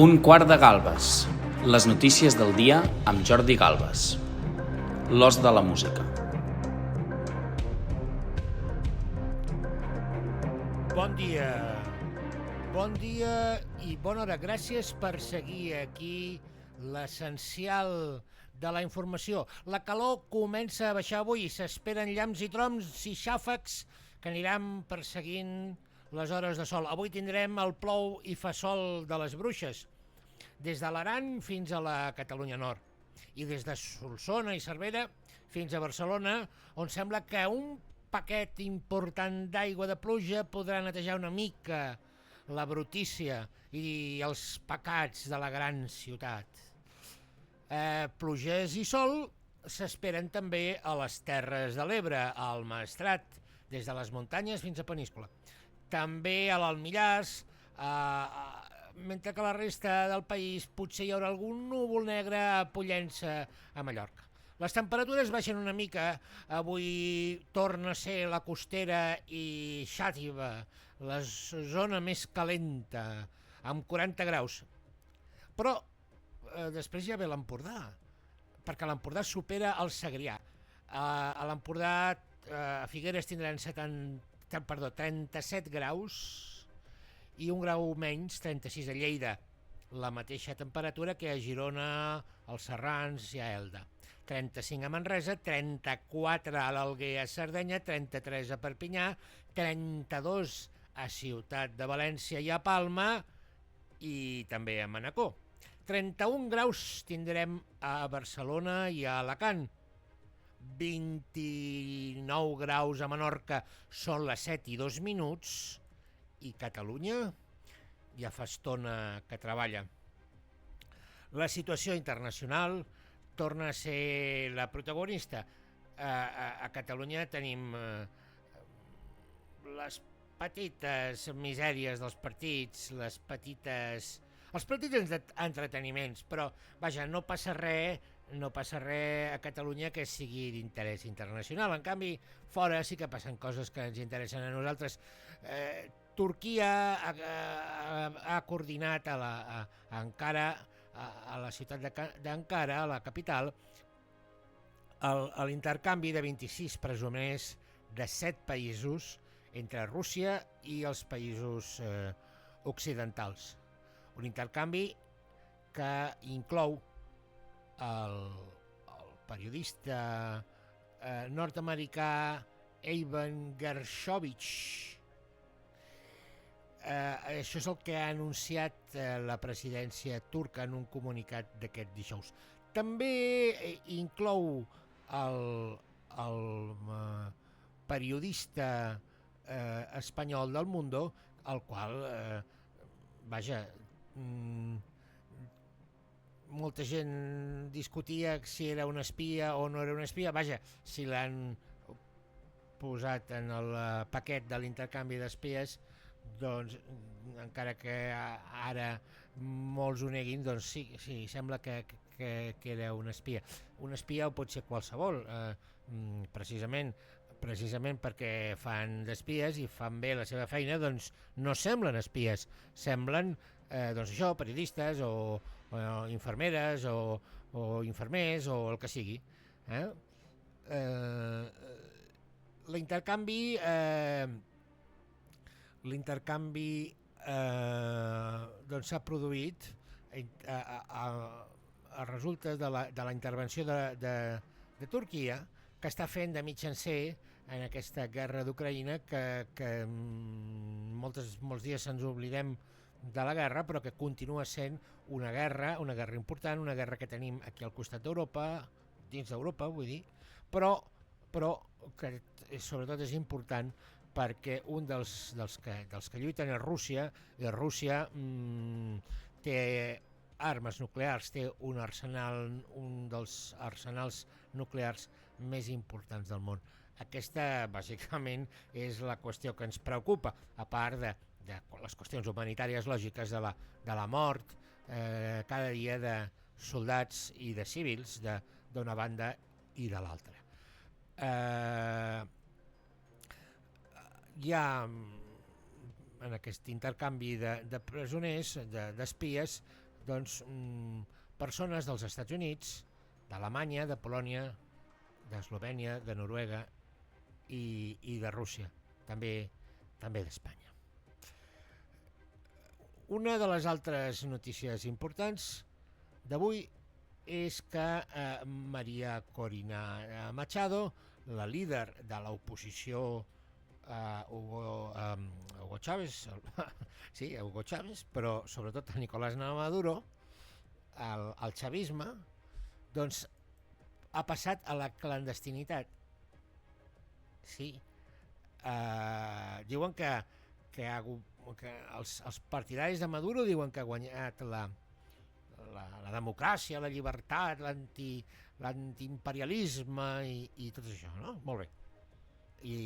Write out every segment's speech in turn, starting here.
Un quart de Galbes. Les notícies del dia amb Jordi Galbes. L'os de la música. Bon dia. Bon dia i bona hora. Gràcies per seguir aquí l'essencial de la informació. La calor comença a baixar avui. S'esperen llamps i trons i xàfecs que aniran perseguint les hores de sol. Avui tindrem el plou i fa sol de les Bruixes, des de l'Aran fins a la Catalunya Nord, i des de Solsona i Cervera fins a Barcelona, on sembla que un paquet important d'aigua de pluja podrà netejar una mica la brutícia i els pecats de la gran ciutat. Pluges i sol s'esperen també a les Terres de l'Ebre, al Maestrat, des de les muntanyes fins a Peníscola. També a l'Almillars, mentre que la resta del país potser hi haurà algun núvol negre a Pollença, a Mallorca. Les temperatures baixen una mica. Avui torna a ser la Costera i Xàtiva la zona més calenta, amb 40 graus. Però després ja ve l'Empordà, perquè l'Empordà supera el Segrià. A l'Empordà, a Figueres tindran 37 graus i un grau menys, 36 a Lleida. La mateixa temperatura que a Girona, als Serrans i a Elda. 35 a Manresa, 34 a l'Alguer a Sardenya, 33 a Perpinyà, 32 a Ciutat de València i a Palma i també a Manacor. 31 graus tindrem a Barcelona i a Alacant. 29 graus a Menorca, són les 7:02, i Catalunya ja fa estona que treballa. La situació internacional torna a ser la protagonista. A Catalunya tenim les petites misèries dels partits, els petits entreteniments, però vaja, no passa res a Catalunya que sigui d'interès internacional. En canvi, fora sí que passen coses que ens interessen a nosaltres. Turquia ha coordinat a Ankara, a la ciutat d'Ankara, a la capital, l'intercanvi de 26 presoners de 7 països entre Rússia i els països occidentals. Un intercanvi que inclou el periodista nord-americà Evan Gershkovich. Això és el que ha anunciat la presidència turca en un comunicat d'aquest dijous. També inclou el periodista espanyol del Mundo, el qual, vaja, molta gent discutia si era un espia o no era un espia. Vaja, si l'han posat en el paquet de l'intercanvi d'espies, doncs, encara que ara molts ho neguin, doncs sí, sembla que era un espia. Un espia ho pot ser qualsevol, precisament perquè fan d'espies i fan bé la seva feina, doncs no semblen espies, semblen doncs això, periodistes o infermeres o infermers o el que sigui. L'intercanvi doncs s'ha produït a resultes de la intervenció de Turquia, que està fent de mitjancer en aquesta guerra d'Ucraïna, que molts dies ens oblidem de la guerra, però que continua sent una guerra important, una guerra que tenim aquí al costat d'Europa, dins d'Europa, vull dir, però que sobretot és important perquè un dels que lluiten és Rússia, i Rússia té armes nuclears, té un dels arsenals nuclears més importants del món. Aquesta, bàsicament, és la qüestió que ens preocupa, a part de les qüestions humanitàries lògiques de la mort cada dia de soldats i de civils d'una banda i de l'altra. Hi ha en aquest intercanvi de presoners, d'espies, doncs, persones dels Estats Units, d'Alemanya, de Polònia, d'Eslovènia, de Noruega i de Rússia, també d'Espanya. Una de les altres notícies importants d'avui és que María Corina Machado, la líder de l'oposició Hugo Chávez, sí, Hugo Chávez, però sobretot a Nicolás Maduro, el chavisme, doncs ha passat a la clandestinitat. Sí. Diuen que els partidaris de Maduro diuen que ha guanyat la democràcia, la llibertat, l'antiimperialisme i tot això, no? Molt bé. I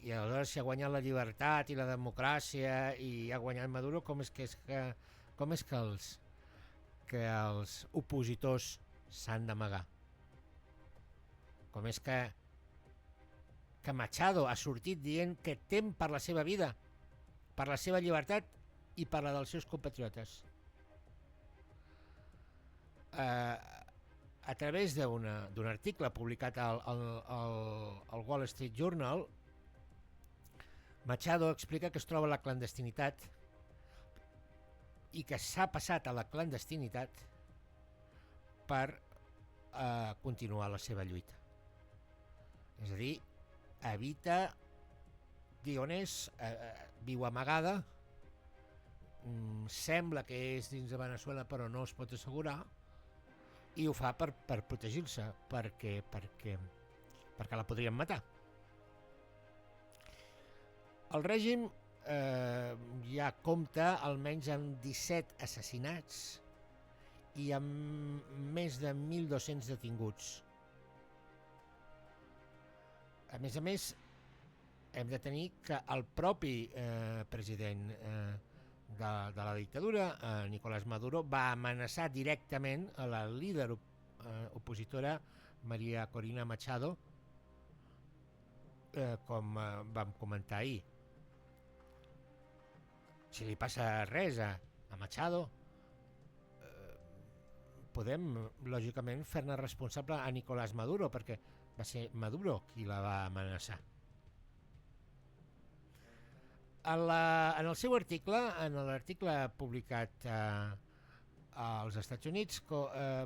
aleshores, si ha guanyat la llibertat i la democràcia i ha guanyat Maduro, com és que els opositors s'han d'amagar? Com és que Machado ha sortit dient que tem per la seva vida, per la seva llibertat i per la dels seus compatriotes? A través d'un article publicat al Wall Street Journal, Machado explica que es troba a la clandestinitat i que s'ha passat a la clandestinitat per continuar la seva lluita. És a dir, evita dir on és, viu amagada, sembla que és dins de Veneçuela però no es pot assegurar, i ho fa per protegir-se, perquè la podrien matar. El règim ja compta almenys amb 17 assassinats i amb més de 1.200 detinguts. A més, hem de tenir que el propi president de la dictadura, Nicolás Maduro, va amenaçar directament a la líder opositora María Corina Machado, com vam comentar ahir. Si li passa res a Machado, podem, lògicament, fer-ne responsable a Nicolás Maduro, perquè va ser Maduro qui la va amenaçar. En el seu article, en l'article publicat als Estats Units,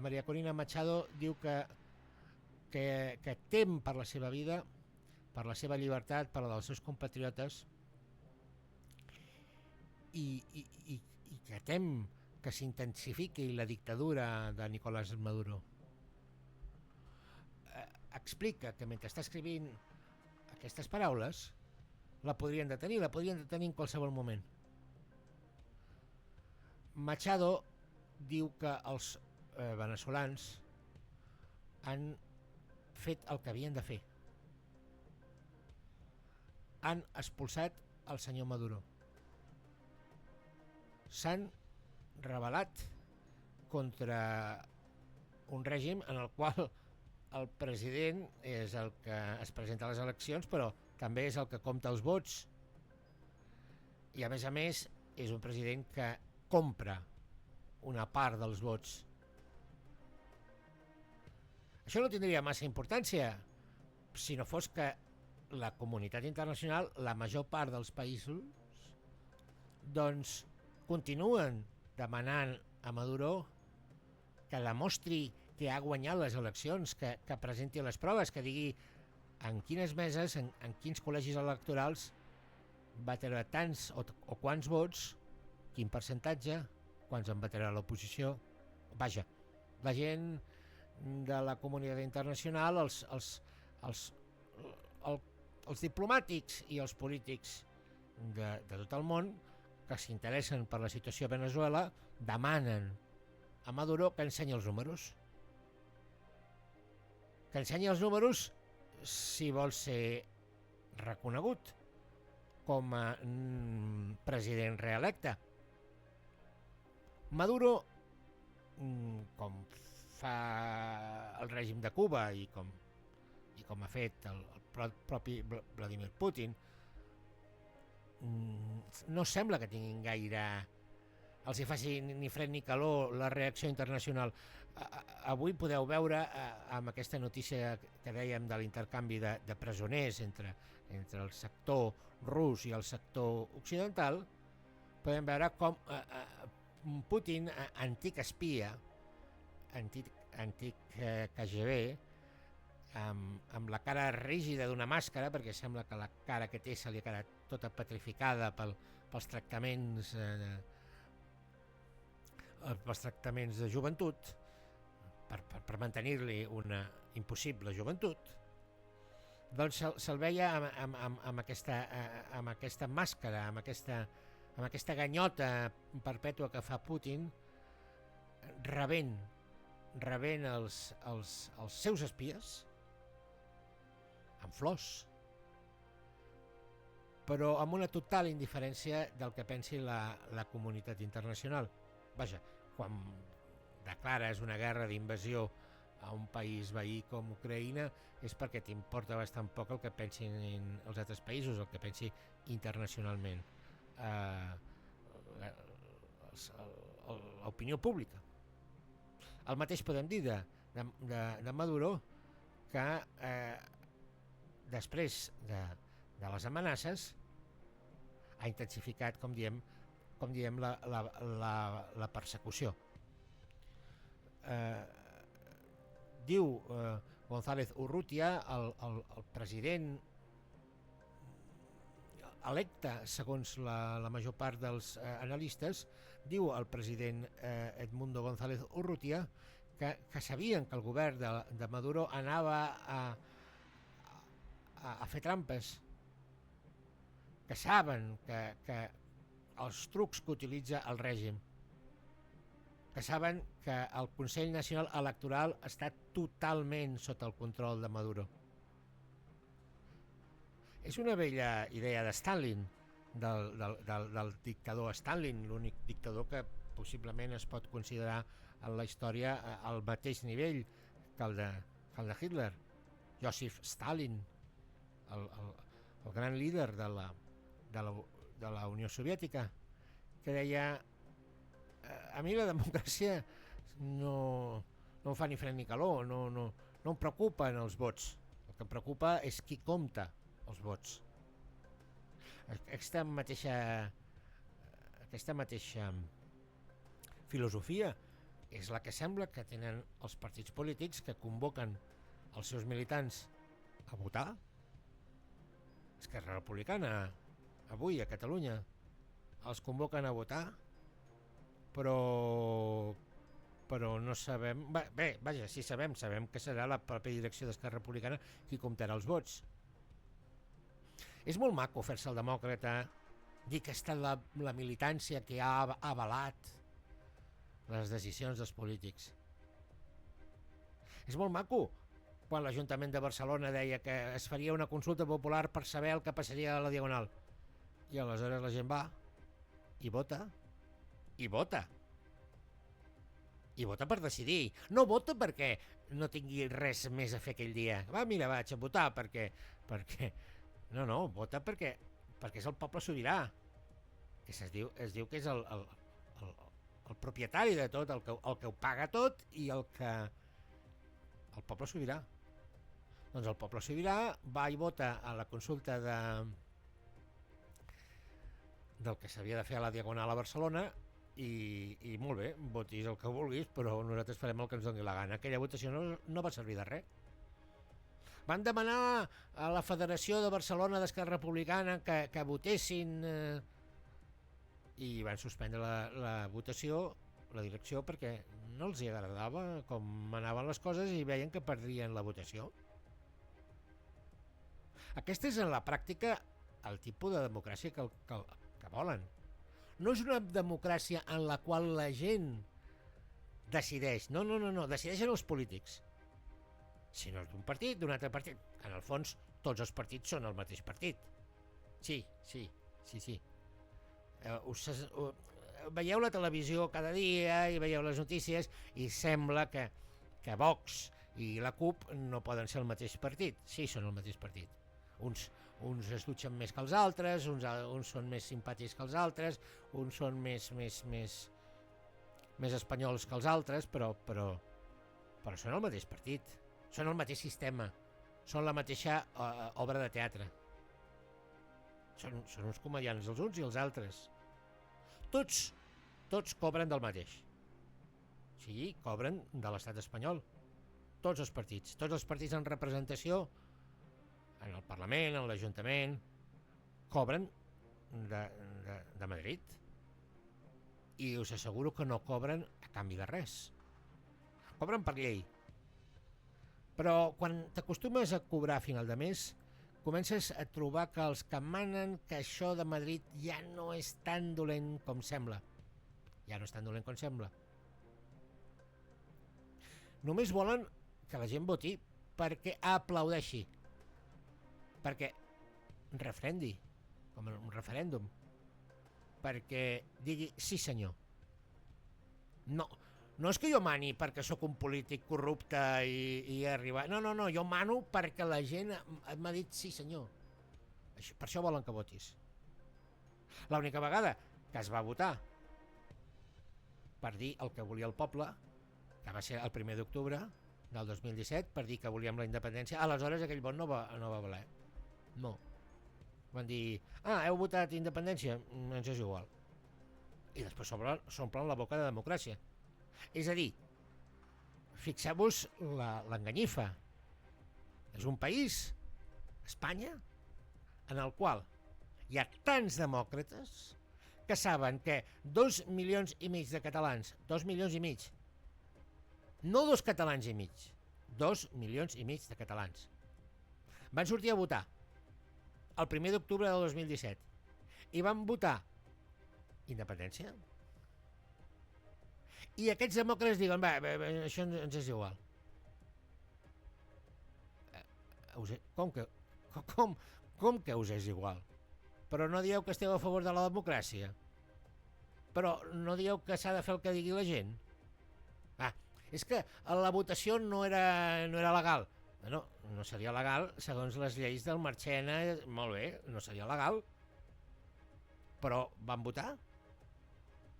María Corina Machado diu que tem per la seva vida, per la seva llibertat, per la dels seus compatriotes, i que tem que s'intensifiqui la dictadura de Nicolás Maduro. Explica que mentre està escrivint aquestes paraules la podrien detenir en qualsevol moment. Machado diu que els veneçolans han fet el que havien de fer. Han expulsat el senyor Maduro. S'han rebel·lat contra un règim en el qual el president és el que es presenta a les eleccions, però també és el que compta els vots. I a més, és un president que compra una part dels vots. Això no tindria massa importància si no fos que la comunitat internacional, la major part dels països, doncs continuen demanant a Maduro que demostri que ha guanyat les eleccions, que presenti les proves, que digui en quines meses, en quins col·legis electorals va treure tants o quants vots, quin percentatge, quants en va treure l'oposició. Vaja, la gent de la comunitat internacional, els diplomàtics i els polítics de tot el món que s'interessen per la situació a Veneçuela demanen a Maduro que ensenyi els números. Que ensenyi els números si vol ser reconegut com a president reelecte. Maduro, com fa el règim de Cuba i com ha fet el propi Vladimir Putin, no sembla que tinguin gaire els hi faci ni fred ni calor la reacció internacional. Avui podeu veure amb aquesta notícia que dèiem de l'intercanvi de presoners entre el sector rus i el sector occidental, podem veure com Putin, antic espia, antic KGB, amb la cara rígida d'una màscara, perquè sembla que la cara que té se li ha quedat tota petrificada pels tractaments de joventut, per mantenir-li una impossible joventut, doncs se'l veia amb aquesta màscara, amb aquesta ganyota perpètua que fa Putin, rebent els seus espies amb flors, però amb una total indiferència del que pensi la comunitat internacional. Vaja, quan declares una guerra d'invasió a un país veí com Ucraïna és perquè t'importa bastant poc el que pensin els altres països, el que pensi internacionalment l'opinió pública. El mateix podem dir de Maduro, que després de les amenaces ha intensificat, com diem, la persecució. Diu González Urrutia, el president electe, segons la major part dels analistes, diu el president Edmundo González Urrutia que sabien que el govern de Maduro anava a fer trampes, que saben que els trucs que utilitza el règim, que saben que el Consell Nacional Electoral està totalment sota el control de Maduro. És una vella idea de Stalin, del dictador Stalin, l'únic dictador que possiblement es pot considerar en la història al mateix nivell que el de Hitler, Joseph Stalin, el gran líder de la Unió Soviètica, que deia: a mi la democràcia no em fa ni fred ni calor, no em preocupen els vots, el que em preocupa és qui compta els vots. Aquesta mateixa filosofia és la que sembla que tenen els partits polítics que convoquen els seus militants a votar. Esquerra Republicana, avui a Catalunya, els convoquen a votar, però no sabem... Bé, vaja, sí sabem que serà la pròpia direcció d'Esquerra Republicana qui comptarà els vots. És molt maco fer-se el demòcrata, dir que ha estat la militància que ha avalat les decisions dels polítics. És molt maco quan l'Ajuntament de Barcelona deia que es faria una consulta popular per saber el que passaria a la Diagonal. I aleshores la gent va i vota. I vota. I vota per decidir. No vota perquè no tingui res més a fer aquell dia. Mira, vaig a votar perquè... No, vota perquè és el poble sobirà. Que es diu que és el propietari de tot, el que ho paga tot i el poble sobirà. Doncs el poble sobirà va i vota a la consulta del que s'havia de fer a la Diagonal a Barcelona i molt bé, votis el que vulguis, però nosaltres farem el que ens doni la gana. Aquella votació no va servir de res. Van demanar a la Federació de Barcelona d'Esquerra Republicana que votessin i van suspendre la votació, la direcció, perquè no els agradava com anaven les coses i veien que perdien la votació. Aquesta és en la pràctica el tipus de democràcia que volen. No és una democràcia en la qual la gent decideix. No, decideixen els polítics. Si no és d'un partit, d'un altre partit. En el fons, tots els partits són el mateix partit. Sí. Veieu la televisió cada dia i veieu les notícies i sembla que Vox i la CUP no poden ser el mateix partit. Sí, són el mateix partit. Uns es dutxen més que els altres, uns són més simpàtics que els altres, uns són més més espanyols que els altres, però són el mateix partit, són el mateix sistema, són la mateixa obra de teatre. Són uns comedians els uns i els altres. Tots cobren del mateix. Sí, cobren de l'estat espanyol. Tots els partits en representació, en el Parlament, en l'Ajuntament, cobren de Madrid. I us asseguro que no cobren a canvi de res. Cobren per llei. Però quan t'acostumes a cobrar a final de mes, comences a trobar que els que manen que això de Madrid ja no és tan dolent com sembla. Ja no és tan dolent com sembla. Només volen que la gent voti perquè aplaudeixi. Perquè refrendi, com un referèndum. Perquè digui sí senyor. No és que jo mani perquè sóc un polític corrupte i he arribat. No, jo mano perquè la gent m'ha dit sí senyor. Per això volen que votis. L'única vegada que es va votar per dir el que volia el poble, que va ser el 1 d'octubre del 2017, per dir que volíem la independència, aleshores aquell vot no va valer. No. Van dir, heu votat independència? Ens és igual. I després s'omplen la boca de democràcia. És a dir, fixeu-vos l'enganyifa. És un país, Espanya, en el qual hi ha tants demòcrates que saben que 2,5 milions de catalans, 2,5 milions, no 2 catalans i mig, 2,5 milions de catalans, van sortir a votar el 1 d'octubre del 2017 i van votar independència. I aquests demòcrates diuen, això ens és igual. Com que us és igual? Però no dieu que esteu a favor de la democràcia? Però no dieu que s'ha de fer el que digui la gent? És que la votació no era legal. No seria legal segons les lleis del Marchena, molt bé, no seria legal. Però van votar?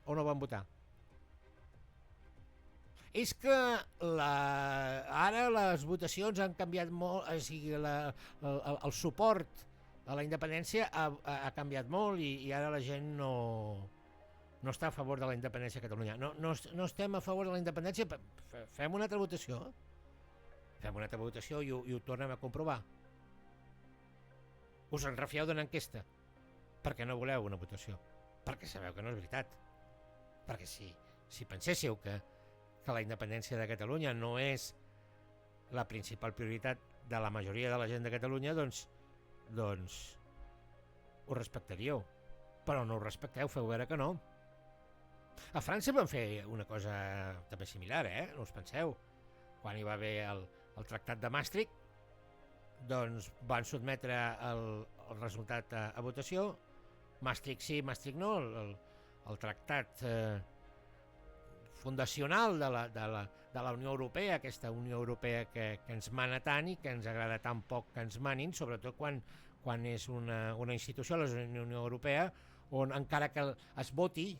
O no van votar? És que ara les votacions han canviat molt, o sigui, el suport a la independència ha canviat molt i ara la gent no està a favor de la independència a Catalunya. No estem a favor de la independència, fem una altra votació. Fem una altra votació i ho tornem a comprovar. Us en refieu d'una enquesta? Perquè no voleu una votació. Perquè sabeu que no és veritat. Perquè si penséssiu que la independència de Catalunya no és la principal prioritat de la majoria de la gent de Catalunya, doncs ho respectaríeu. Però no ho respecteu, feu veure que no. A França van fer una cosa també similar, no us penseu. Quan hi va haver el tractat de Maastricht, doncs van sotmetre el resultat a votació. Maastricht sí, Maastricht no, el tractat fundacional de la Unió Europea, aquesta Unió Europea que ens mana tant i que ens agrada tan poc que ens manin, sobretot quan és una institució, la Unió Europea, on encara que es voti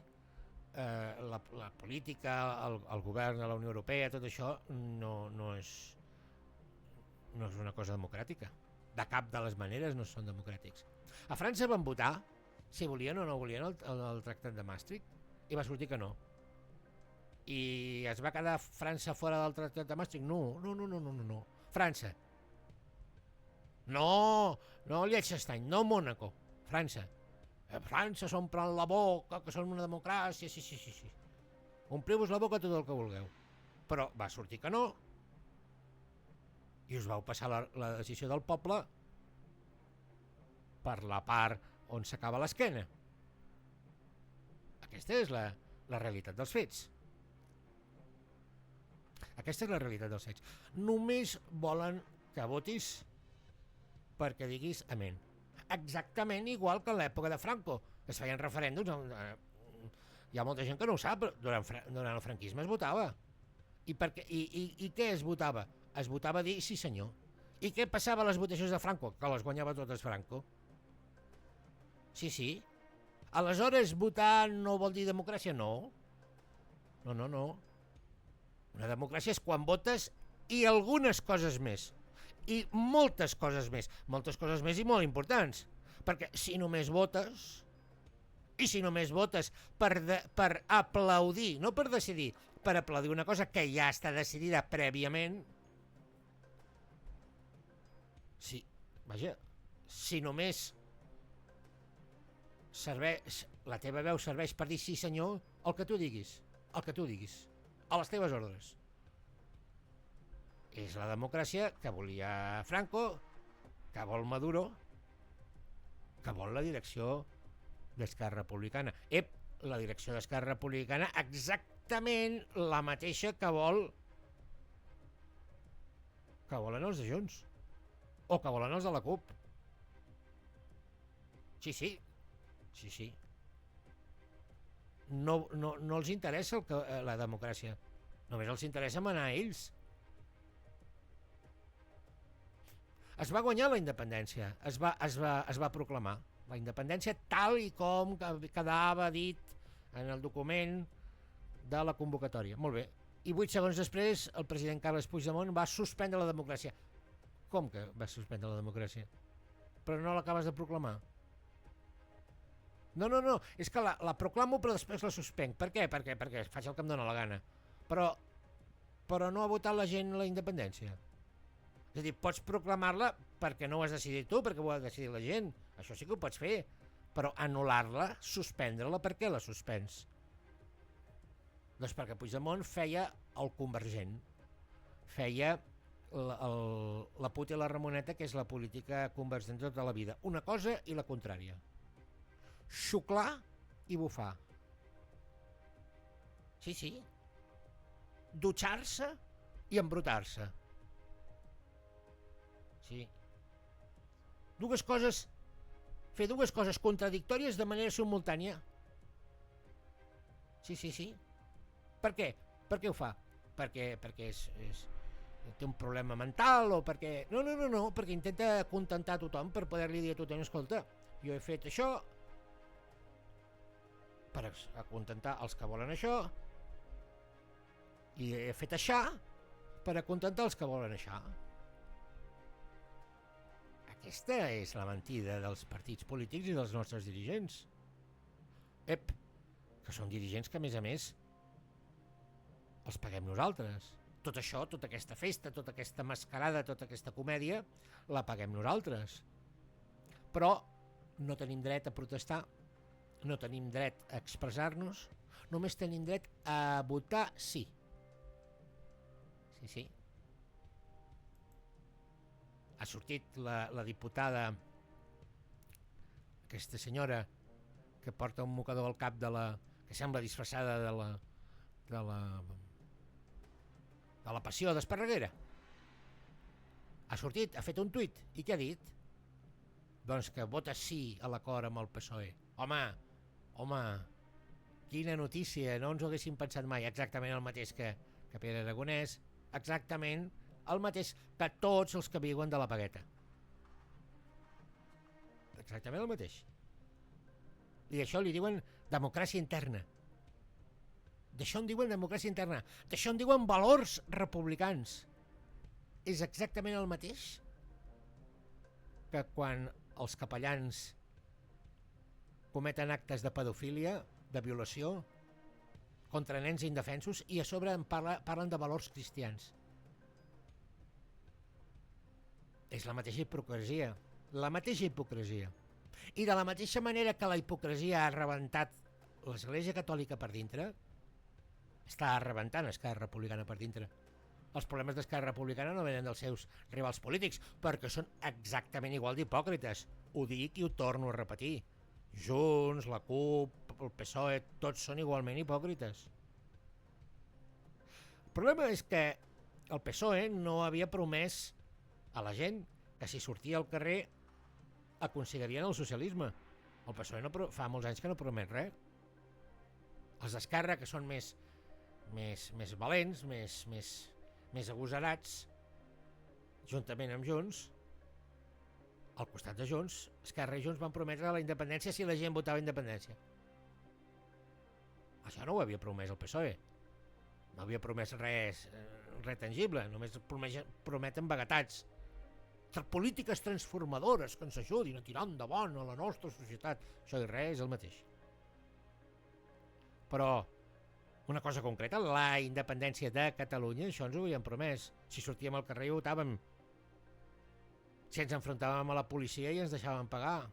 la política, el govern de la Unió Europea, tot això no és una cosa democràtica. De cap de les maneres no són democràtics. A França van votar si volien o no volien el tractat de Maastricht i va sortir que no. I es va quedar França fora del tractat de Maastricht? No. França. No Liechtenstein, no Mònaco. França. França s'omplen la boca, que són una democràcia, sí. Ompliu-vos la boca tot el que vulgueu. Però va sortir que no, i us vau passar la decisió del poble per la part on s'acaba l'esquena. Aquesta és la realitat dels fets. Aquesta és la realitat dels fets. Només volen que votis perquè diguis amén. Exactament igual que en l'època de Franco. Es feien referèndums. Hi ha molta gent que no ho sap, però durant el franquisme es votava. I què es votava? Es votava a dir sí senyor. I què passava a les votacions de Franco? Que les guanyava totes Franco. Sí. Aleshores votar no vol dir democràcia? No. No. Una democràcia és quan votes i algunes coses més. I moltes coses més. Moltes coses més i molt importants. Perquè si només votes... I si només votes per aplaudir, no per decidir, per aplaudir una cosa que ja està decidida prèviament... Si només la teva veu serveix per dir sí senyor, el que tu diguis, a les teves ordres. És la democràcia que volia Franco, que vol Maduro, que vol la direcció d'Esquerra Republicana. La direcció d'Esquerra Republicana exactament la mateixa que volen els de Junts o que volen els de la CUP. Sí. No els interessa la democràcia, només els interessa manar a ells. Es va guanyar la independència, es va proclamar la independència tal i com quedava dit en el document de la convocatòria. Molt bé. I 8 segons després el president Carles Puigdemont va suspendre la democràcia. Com que va suspendre la democràcia? Però no l'acabes de proclamar. No, és que la proclamo però després la suspenc. Per què? Perquè faig el que em dóna la gana. Però no ha votat la gent la independència. És a dir, pots proclamar-la perquè no ho has decidit tu, perquè ho ha decidit la gent. Això sí que ho pots fer. Però anul·lar-la, suspendre-la, per què la suspens? Doncs perquè Puigdemont feia el convergent. Feia la puta i la ramoneta, que és la política convergent tota la vida. Una cosa i la contrària. Xuclar i bufar. Sí. Dutxar-se i embrutar-se. Sí. Fer dues coses contradictòries de manera simultània. Sí. Per què? Per què ho fa? Perquè té un problema mental o perquè... No, perquè intenta acontentar tothom per poder-li dir a tothom, escolta, jo he fet això per acontentar els que volen això i he fet això per acontentar els que volen això. Aquesta és la mentida dels partits polítics i dels nostres dirigents. Que són dirigents que, a més, els paguem nosaltres. Tot això, tota aquesta festa, tota aquesta mascarada, tota aquesta comèdia, la paguem nosaltres. Però no tenim dret a protestar, no tenim dret a expressar-nos, només tenim dret a votar sí. Sí. Ha sortit la diputada, aquesta senyora que porta un mocador al cap que sembla disfressada de la passió d'Esparreguera. Ha sortit, ha fet un tuit, i què ha dit? Doncs que vota sí a l'acord amb el PSOE. Home, quina notícia, no ens ho haguéssim pensat mai. Exactament el mateix que Pere Aragonès, exactament el mateix que tots els que viuen de la pagueta. Exactament el mateix. I d'això li diuen democràcia interna. D'això en diuen democràcia interna. D'això en diuen valors republicans. És exactament el mateix que quan els capellans cometen actes de pedofília, de violació, contra nens indefensos, i a sobre parlen de valors cristians. És la mateixa hipocresia. La mateixa hipocresia. I de la mateixa manera que la hipocresia ha rebentat l'Església Catòlica per dintre, està rebentant Esquerra Republicana per dintre. Els problemes d'Esquerra Republicana no venen dels seus rivals polítics, perquè són exactament igual d'hipòcrites. Ho dic i ho torno a repetir. Junts, la CUP, el PSOE, tots són igualment hipòcrites. El problema és que el PSOE no havia promès a la gent que si sortia al carrer aconseguirien el socialisme. El PSOE fa molts anys que no promet res. Els d'Esquerra, que són més valents, més agosarats, juntament amb Junts, al costat de Junts, Esquerra i Junts van prometre la independència si la gent votava independència. Això no ho havia promès el PSOE. no havia promès res tangible, només prometen vaguetats. Polítiques transformadores que ens ajudin a tirar endavant a la nostra societat. Això i res és el mateix. Però una cosa concreta, la independència de Catalunya, això ens ho havien promès. Si sortíem al carrer i votàvem. Si ens enfrontàvem a la policia i ens deixàvem pagar.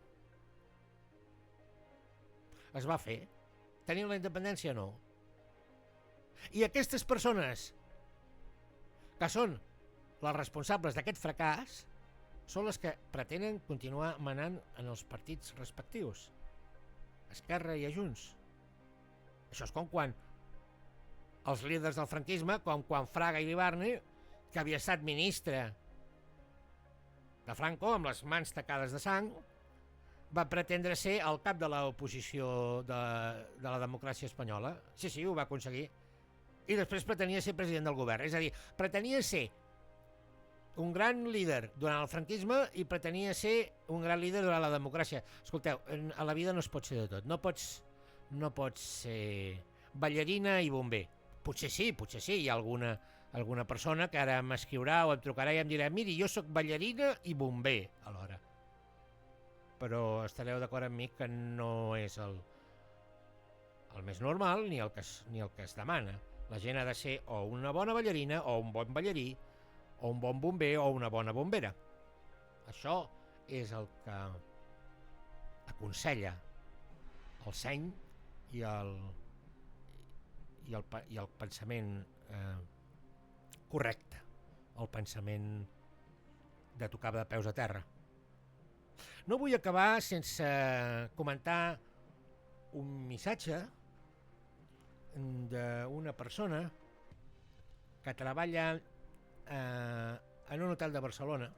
Es va fer. Tenim la independència o no? I aquestes persones que són les responsables d'aquest fracàs són les que pretenen continuar manant en els partits respectius. Esquerra i Junts. Això és com quan els líders del franquisme, com quan Fraga Iribarne, que havia estat ministre de Franco, amb les mans tacades de sang, va pretendre ser el cap de l'oposició de la democràcia espanyola. Sí, ho va aconseguir. I després pretenia ser president del govern. És a dir, pretenia ser un gran líder durant el franquisme i pretenia ser un gran líder durant la democràcia. Escolteu, a la vida no es pot ser de tot. No pots ser ballarina i bomber. Potser sí, hi ha alguna persona que ara m'escriurà o em trucarà i em dirà miri, jo sóc ballarina i bomber alhora. Però estareu d'acord amb mi que no és el més normal ni el que es demana. La gent ha de ser o una bona ballarina o un bon ballarí o un bon bomber o una bona bombera. Això és el que aconsella el seny i el pensament correcte, el pensament de tocar de peus a terra. No vull acabar sense comentar un missatge d'una persona que treballa en un hotel de Barcelona.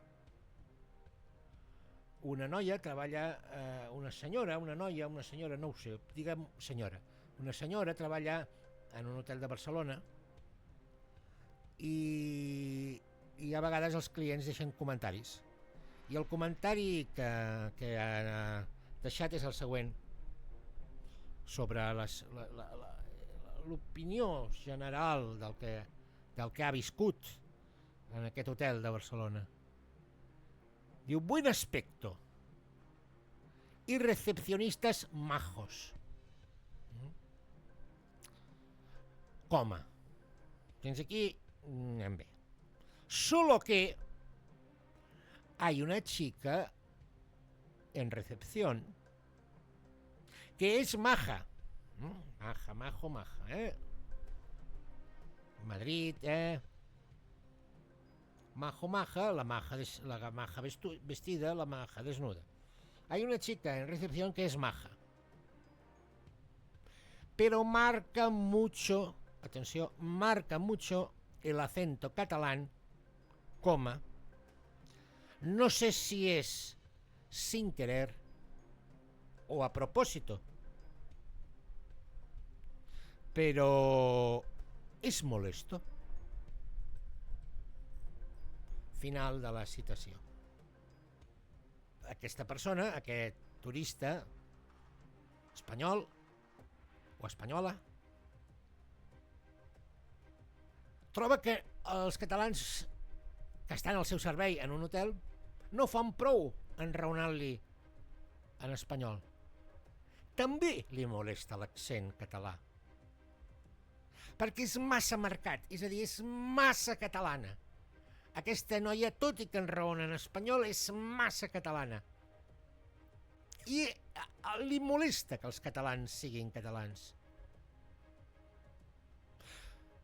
Una noia treballa, una senyora, no ho sé, diguem senyora. Una senyora treballa en un hotel de Barcelona i a vegades els clients deixen comentaris. I el comentari que ha deixat és el següent sobre l'opinió general del que ha viscut en aquest hotel de Barcelona. Diu, buen aspecto y recepcionistas majos. Coma. Tens aquí, anem bé. Solo que hay una chica en recepción que es maja. Maja, Madrid, maja, la maja vestida, la maja desnuda. Hay una chica en recepción que es maja. Pero marca mucho, atención, marca mucho el acento catalán, coma. No sé si es sin querer o a propósito, pero es molesto. Final de la citació. Aquesta persona, aquest turista espanyol o espanyola, troba que els catalans que estan al seu servei en un hotel no fan prou enraonant-li en espanyol. També li molesta l'accent català. Perquè és massa marcat, és a dir, és massa catalana. Aquesta noia, tot i que enraona en espanyol, és massa catalana. I li molesta que els catalans siguin catalans.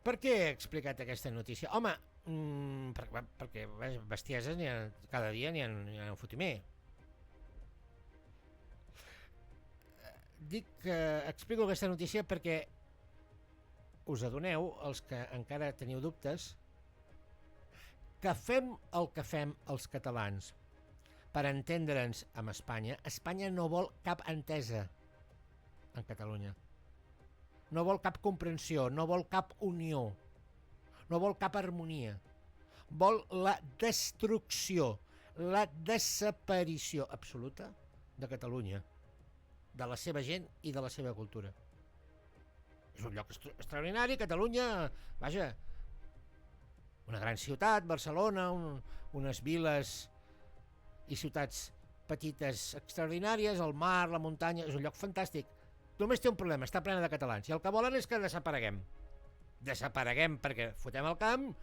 Per què he explicat aquesta notícia? Home, perquè bestieses cada dia n'hi ha un fotimer. Explico aquesta notícia perquè us adoneu, els que encara teniu dubtes, que fem el que fem els catalans per entendre'ns amb Espanya. Espanya no vol cap entesa en Catalunya. No vol cap comprensió, no vol cap unió, no vol cap harmonia. Vol la destrucció, la desaparició absoluta de Catalunya, de la seva gent i de la seva cultura. És un lloc extraordinari, Catalunya, vaja, una gran ciutat, Barcelona, unes viles i ciutats petites extraordinàries, el mar, la muntanya, és un lloc fantàstic. Només té un problema, està plena de catalans, i el que volen és que desapareguem. Desapareguem perquè fotem el camp,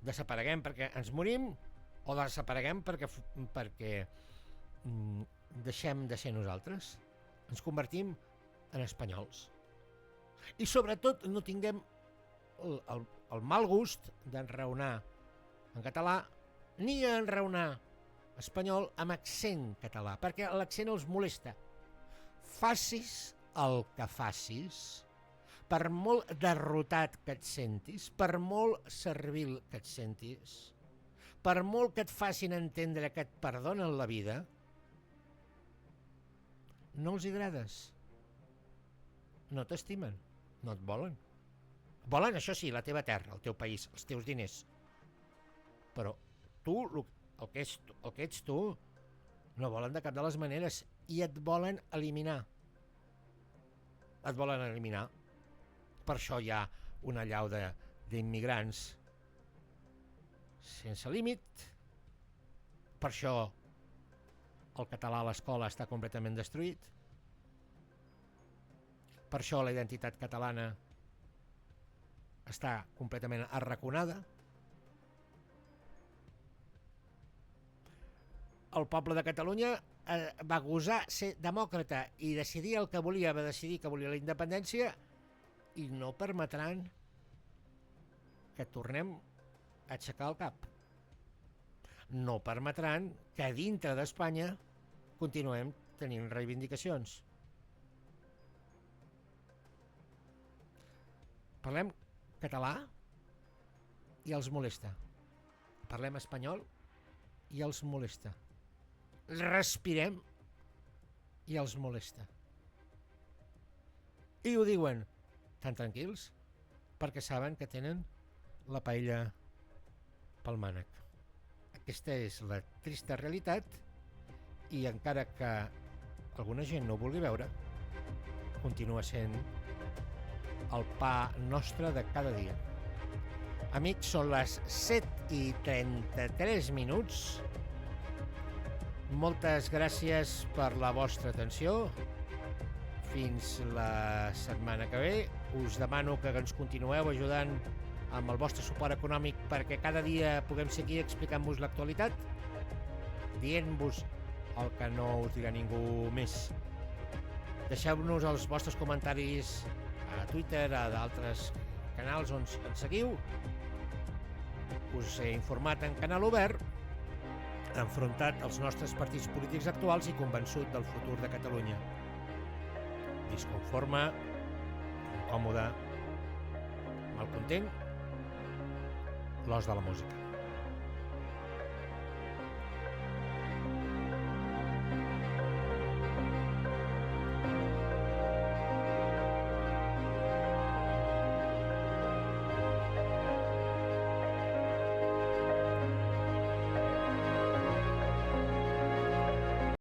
desapareguem perquè ens morim, o desapareguem perquè deixem de ser nosaltres. Ens convertim en espanyols. I sobretot no tinguem el mal gust d'enraonar en català ni enraonar espanyol amb accent català, perquè l'accent els molesta. Facis el que facis, per molt derrotat que et sentis, per molt servil que et sentis, per molt que et facin entendre que et perdonen la vida, no els agrades. No t'estimen, no et volen. Volen, això sí, la teva terra, el teu país, els teus diners. Però tu, el que ets tu, no volen de cap de les maneres i et volen eliminar. Et volen eliminar. Per això hi ha una allau d'immigrants sense límit. Per això el català a l'escola està completament destruït. Per això la identitat catalana està completament arraconada. El poble de Catalunya va gosar ser demòcrata i decidir el que volia, va decidir que volia la independència i no permetran que tornem a aixecar el cap. No permetran que dintre d'Espanya continuem tenint reivindicacions. Parlem català i els molesta. Parlem espanyol i els molesta. Respirem i els molesta. I ho diuen tan tranquils perquè saben que tenen la paella pel mànec. Aquesta és la trista realitat i encara que alguna gent no ho vulgui veure, continua sent el pa nostre de cada dia. Amics, són les 7:33 minuts. Moltes gràcies per la vostra atenció. Fins la setmana que ve. Us demano que ens continueu ajudant amb el vostre suport econòmic perquè cada dia puguem seguir explicant-vos l'actualitat, dient-vos el que no us dirà ningú més. Deixeu-nos els vostres comentaris a Twitter, a d'altres canals on ens seguiu. Us he informat en canal obert, enfrontat als nostres partits polítics actuals i convençut del futur de Catalunya. Disconforme, incòmode, malcontent, l'os de la música.